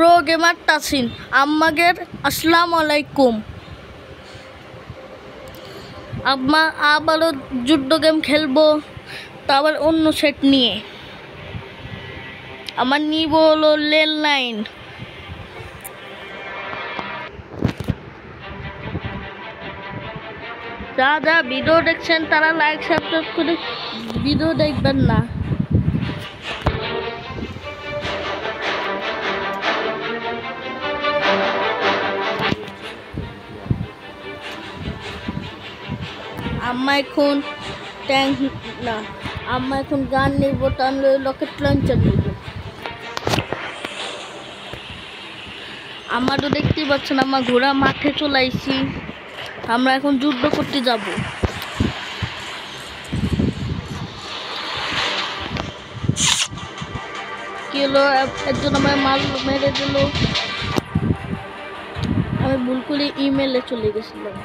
Pro gamer Tasin আমাদের আসসালামু আলাইকুম। আমরা আবারও যুদ্ধ গেম খেলবো, তা আবার অন্য সেট নিয়ে। আমার নিব হলো লেন লাইন। যারা ভিডিও দেখছেন তারা লাইক সাবস্ক্রাইব করে ভিডিও দেখবেন না। আমরা এখন ট্যাঙ্ক না, আমরা এখন গান নিব, তাহলে রকেট লঞ্চার নিব। আমরা তো দেখতেই পাচ্ছেন আমার ঘোড়া মাঠে চলে আইছি। আমরা এখন যুদ্ধ করতে যাব। কি হলো, একজন আমার মাল মেরে দিল। আমি ভুল করে ইমেলে চলে গেছিলাম।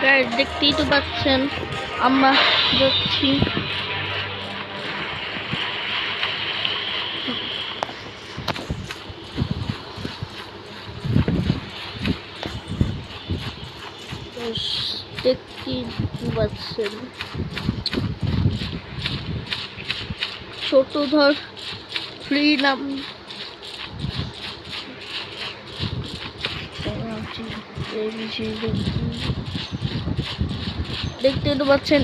গাইস দেখতেই তো পাচ্ছেন আমরা যাচ্ছি। দেখতেই পাচ্ছেন ছোট ধর ফ্রি নাম দেখতে তো পাচ্ছেন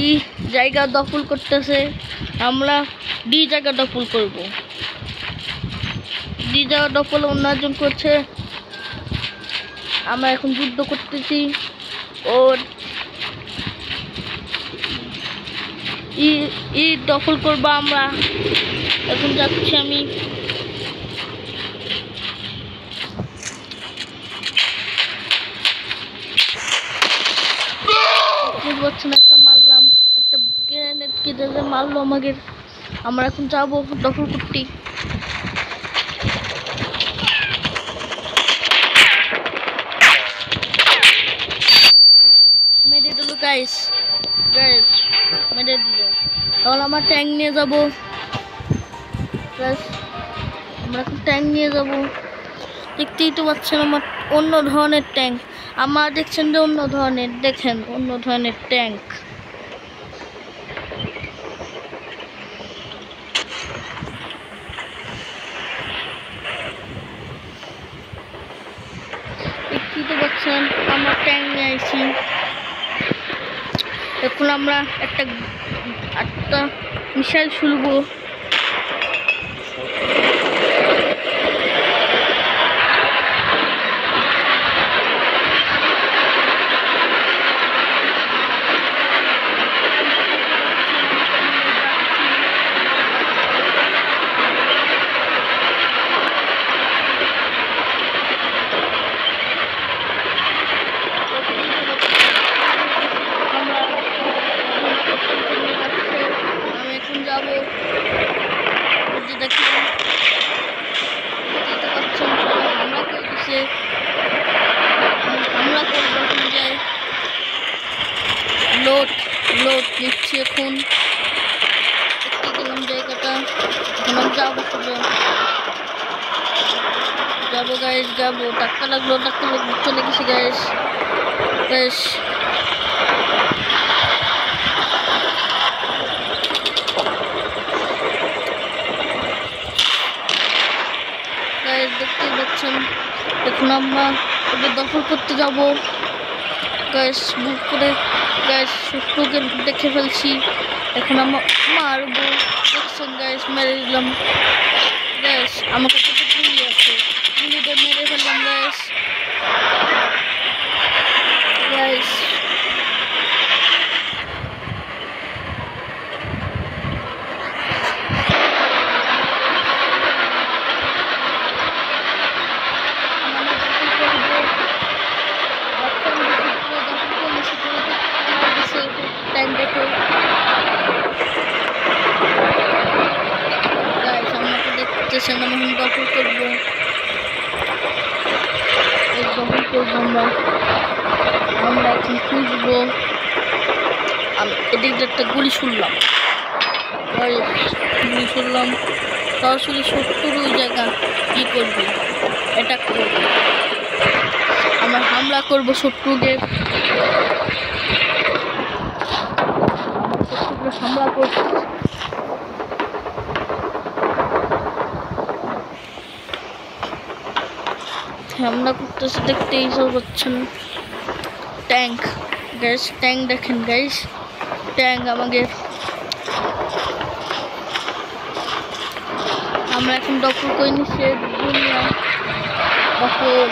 ই জায়গা দখল করতেছে। আমরা ডি জায়গা দখল করব। ডি জায়গা দখল অন্য একজন করছে। আমরা এখন যুদ্ধ করতেছি। ওর ই দখল করবো। আমরা এখন যাচ্ছি। আমি বুঝতে পারছি না, একটা মারলাম, একটা গ্রেনেড কেটে মারলো আমাকে। আমরা এখন যাবো দখল করতে। মেরে দিল গাইস, মেরে দিল। তাহলে আমার ট্যাঙ্ক নিয়ে যাবো। আমরা এখন ট্যাঙ্ক নিয়ে যাবো। দেখতেই তো পাচ্ছেন আমার অন্য ধরনের ট্যাঙ্ক। আমার দেখছেন যে অন্য ধরনের, দেখেন অন্য ধরনের ট্যাঙ্ক। দেখতেই তো পাচ্ছেন আমার ট্যাঙ্ক নিয়ে আইছি। এখন আমরা একটা মিসাইল ছুড়বো। লোড নিচ্ছি এখন। দেখতে গেলাম জায়গাটা। এখন যাবো গাইস, যাবো। ধাক্কা লাগলো চলে গেছি গাইস। দেখতেই পাচ্ছেন এখন আমরা ওকে দখল করতে যাবো গাইস। বুক করে গাইস শত্রুকে দেখে ফেলছি। এখন আমরা মারবো। দেখছেন গাইস, মেরে দিলাম গাইস। আমার কাছে তো গুলি আছে, গুলিতে মেরে ফেললাম গাইস। দেখো গাইস, আমরা তো দেখতেছেন আমি দখল করবো। দখল করবো আমরা। আমরা এখন খুঁজবো। এদিকে একটা গুলি শুনলাম, সরাসরি 70 ওই জায়গা কি করবে, অ্যাটাক করবে। আমরা হামলা করবো শত্রুকে, হামলা করছে। হামলা করতেছে, দেখতেই পাচ্ছেন। ট্যাঙ্ক গ্যাস, ট্যাঙ্ক দেখেন গাইস, ট্যাঙ্ক আমাদের। আমরা এখন দখল করে নিচ্ছি দুনিয়া দখল।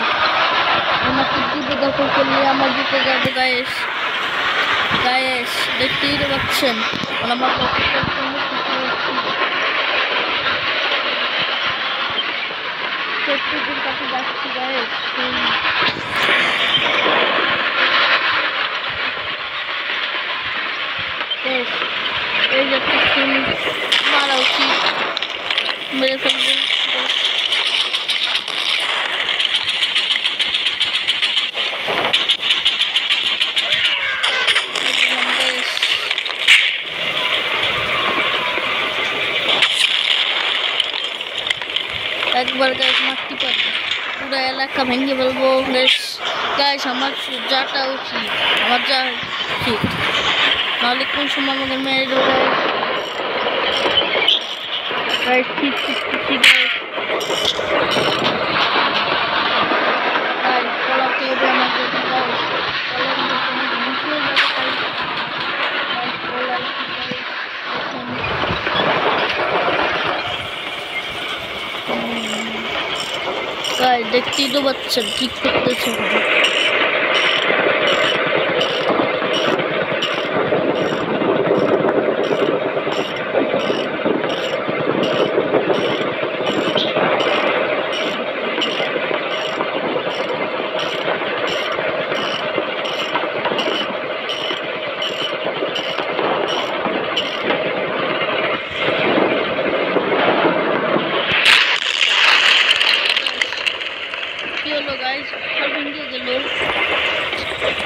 আমাকে দুটো দখল করলে আমার দিকে যাবো গাইস। গাইস দেখতেই তো পাচ্ছেন আমার দখল কাছে যাচ্ছি গাইস। এই যে মারা উচিত, মেরে ফেলবে। একবার গাছ মারতে পারবো, পুরো এলাকা ভেঙে ফেলবো গাছ। আমার যাটা উচিত, আমার যা উচিত, নাহলে কোন সময় আমাকে মেরে দেবো গাছ। ঠিক ঠিক গাছ, পলাতে হবে আমাকে গাছ। দেখতেই তো পাচ্ছেন ঠিক করতেছে।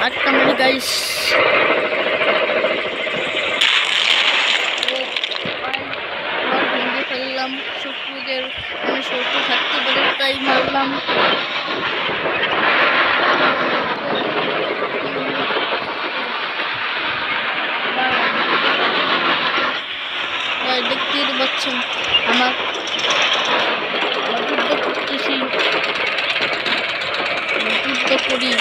আটটা মানে গাইস ভেঙে ফেললাম শত্রুদের। আমি শত্রু থাকতে পারে তাই মারলাম। দেখতেই তো পাচ্ছেন আমার যুদ্ধ করতেছি, যুদ্ধ করি।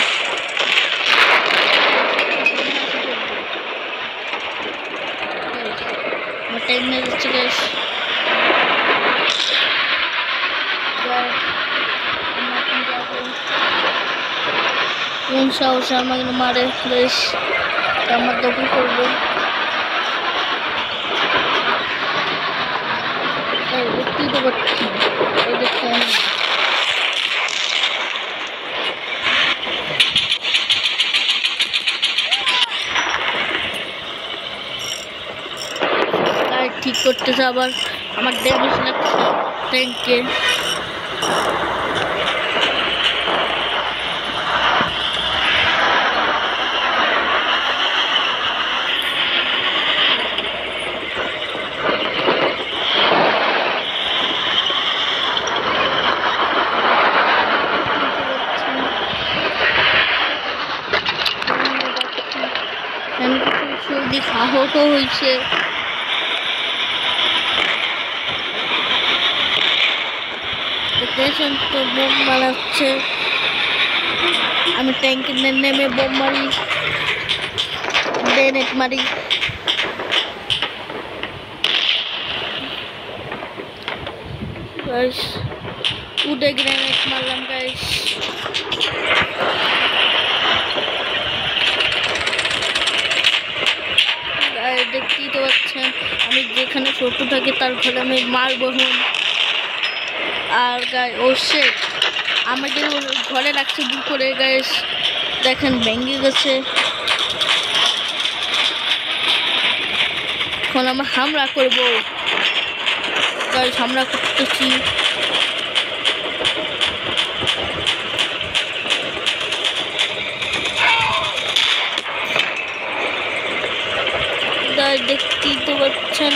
টাইম নিয়ে যাচ্ছে গ্যাস। কোন সাহসে আমাকে মারে বেশ, আমার দখল করবো। দেখতেই তো পাচ্ছি, এই দেখেন ঠিক করতেছে। আবার আমার ড্যামেজ লাগছে ট্যাঙ্কে। আহত হয়েছে। তো বোম মারাচ্ছে, আমি ট্যাঙ্কে নেমে বোম মারি, গ্রেনেড মারি। উঠে গ্রেনেড মারলাম গাইস। দেখতেই তো পাচ্ছেন আমি যেখানে শত্রু থাকি তার ঘরে আমি মারবো। আর গায়ে ও শেট আমাকে ঘরে রাখছে দূর করে গাইস, দেখেন ভেঙে গেছে। এখন আমরা হামলা করবো গাইস, হামলা করতেছি। গাইস দেখতেই তো পাচ্ছেন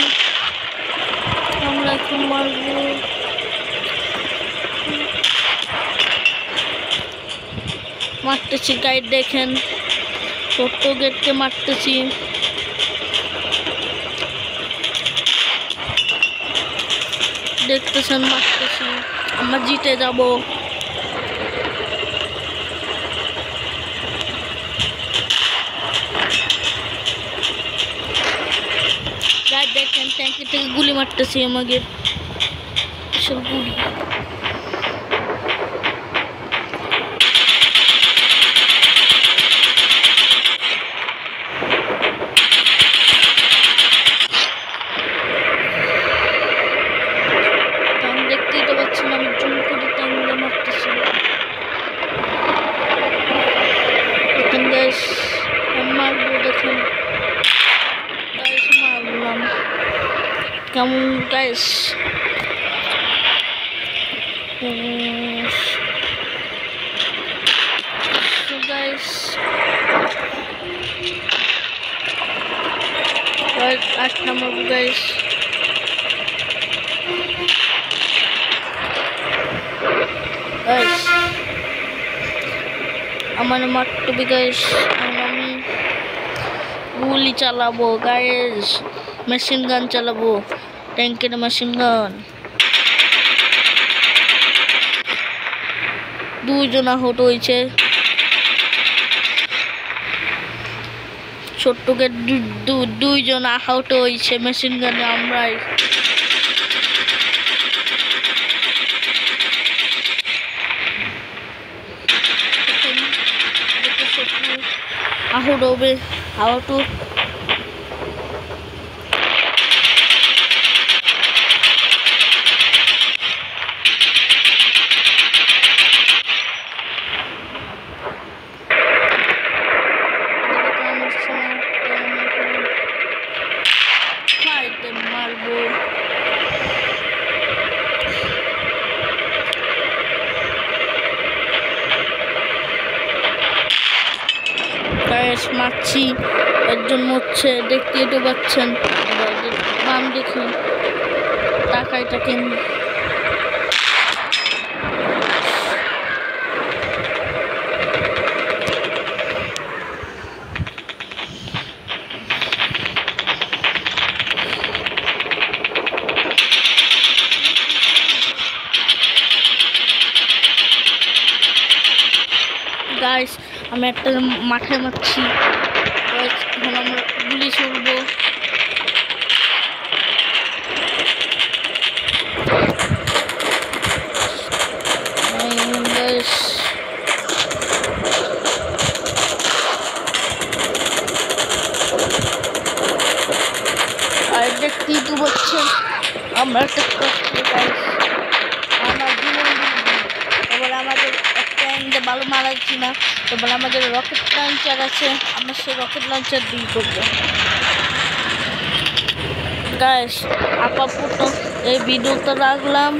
আমরা এখন মারবো। মারতেছি গাইড দেখেন, ছোট্ট গেটকে মারতেছি। দেখতেছেন মারতেছি, আমরা জিতে যাব। গাইড দেখেন ট্যাঙ্কি থেকে গুলি মারতেছি, আমাকে সব গুলি। দেখতেই তো পাচ্ছেন আমি জুম করে ট্যাঙ্গলে মারতেছি। দেখেন গাইস মারবো, দেখেন গাইস মারলাম কেমন গাইস। গাইস 8 নম্বর গাইস। আমার মারতে হবে গাইস, আমি গুলি চালাবো গাইস, মেশিন গান চালাবো, ট্যাঙ্কের মেশিন গান। 2 জন আহত হয়েছে, ছোট্টকে 2 জন আহত হয়েছে মেশিন গানে আমরাই। আহত হবে, আহত মারবো। মারছি, একজন মরছে, দেখতেই তো পাচ্ছেন। বাম দেখুন, তাকাই থাকেন। গাইস আমি একটা মাঠে মারছি, এখন আমরা গুলি ছুড়বো। আর দেখতেই তো পাচ্ছেন আমরা একটা এবার আমাদের একটা ভালো মারাচ্ছি না, এবার আমাদের রকেট লঞ্চার আছে, আমরা সেই রকেট লঞ্চার দিয়ে করবো। গাইস আপাতত এই ভিডিওটা রাখলাম,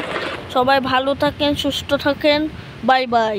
সবাই ভালো থাকেন, সুস্থ থাকেন, বাই বাই।